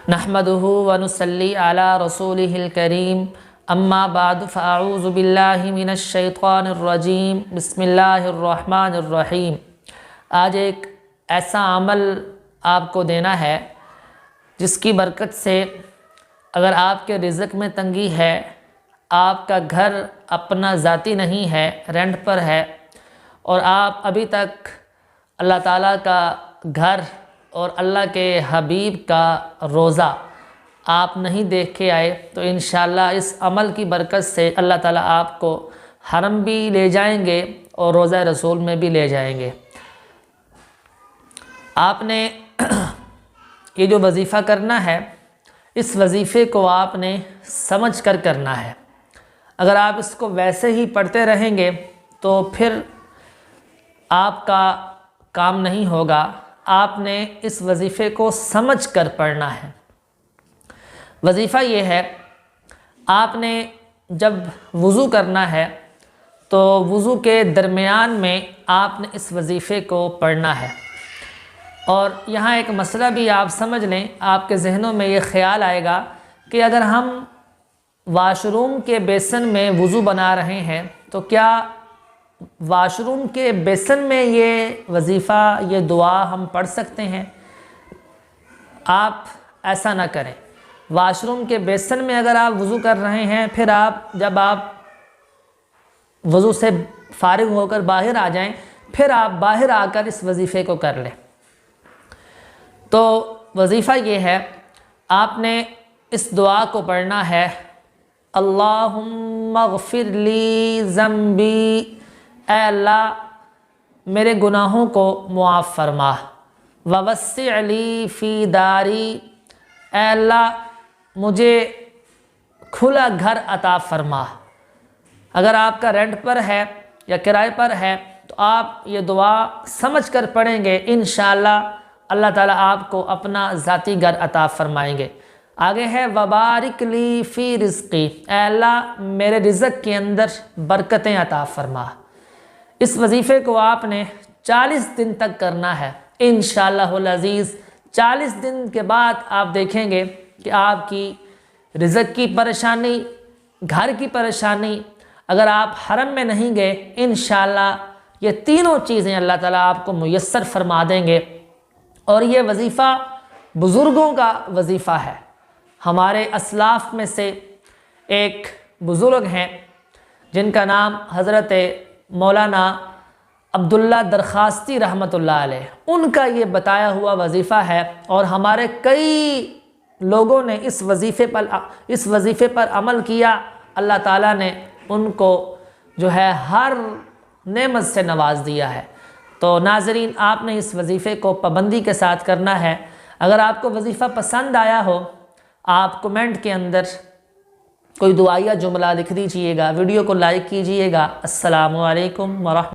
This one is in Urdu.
نحمدہ ونصلی علی رسولہ الکریم اما بعد فاعوذ باللہ من الشیطان الرجیم بسم اللہ الرحمن الرحیم۔ آج ایک ایسا عمل آپ کو دینا ہے جس کی برکت سے اگر آپ کے رزق میں تنگی ہے، آپ کا گھر اپنا ذاتی نہیں ہے، رینٹ پر ہے، اور آپ ابھی تک اللہ تعالیٰ کا گھر اور اللہ کے حبیب کا روضہ آپ نہیں دیکھ کے آئے، تو انشاءاللہ اس عمل کی برکت سے اللہ تعالیٰ آپ کو حرم بھی لے جائیں گے اور روضہ رسول میں بھی لے جائیں گے۔ آپ نے یہ جو وظیفہ کرنا ہے، اس وظیفے کو آپ نے سمجھ کر کرنا ہے۔ اگر آپ اس کو ویسے ہی پڑھتے رہیں گے تو پھر آپ کا کام نہیں ہوگا۔ آپ نے اس وظیفے کو سمجھ کر پڑھنا ہے۔ وظیفہ یہ ہے، آپ نے جب وضو کرنا ہے تو وضو کے درمیان میں آپ نے اس وظیفے کو پڑھنا ہے۔ اور یہاں ایک مسئلہ بھی آپ سمجھ لیں، آپ کے ذہنوں میں یہ خیال آئے گا کہ اگر ہم واش روم کے بیسن میں وضو بنا رہے ہیں تو کیا واش روم کے بیسن میں یہ وظیفہ، یہ دعا ہم پڑھ سکتے ہیں؟ آپ ایسا نہ کریں۔ واش روم کے بیسن میں اگر آپ وضو کر رہے ہیں، پھر جب آپ وضو سے فارغ ہو کر باہر آ جائیں، پھر آپ باہر آ کر اس وظیفے کو کر لیں۔ تو وظیفہ یہ ہے، آپ نے اس دعا کو پڑھنا ہے، اللہم اغفر لی ذنبی، اے اللہ میرے گناہوں کو معاف فرما، ووسع لی فی داری، اے اللہ مجھے کھلا گھر عطا فرما۔ اگر آپ کا رینٹ پر ہے یا کرائے پر ہے تو آپ یہ دعا سمجھ کر پڑھیں گے، انشاءاللہ اللہ تعالیٰ آپ کو اپنا ذاتی گھر عطا فرمائیں گے۔ آگے ہے وبارک لی فی رزقی، اے اللہ میرے رزق کے اندر برکتیں عطا فرما۔ اس وظیفے کو آپ نے 40 دن تک کرنا ہے انشاءاللہ العزیز۔ 40 دن کے بعد آپ دیکھیں گے کہ آپ کی رزق کی پریشانی، گھر کی پریشانی، اگر آپ حرم میں نہیں گئے، انشاءاللہ یہ تینوں چیزیں اللہ تعالیٰ آپ کو میسر فرما دیں گے۔ اور یہ وظیفہ بزرگوں کا وظیفہ ہے۔ ہمارے اسلاف میں سے ایک بزرگ ہیں جن کا نام حضرت مولانا عبداللہ درخواستی رحمۃ اللہ علیہ، ان کا یہ بتایا ہوا وظیفہ ہے، اور ہمارے کئی لوگوں نے اس وظیفے پر عمل کیا۔ اللہ تعالیٰ نے ان کو جو ہے ہر نعمت سے نواز دیا ہے۔ تو ناظرین، آپ نے اس وظیفے کو پابندی کے ساتھ کرنا ہے۔ اگر آپ کو وظیفہ پسند آیا ہو، آپ کمنٹ کے اندر کوئی دعائیہ جملہ لکھ دیجئے گا، ویڈیو کو لائک کیجئے گا۔ السلام علیکم ورحمۃ اللہ۔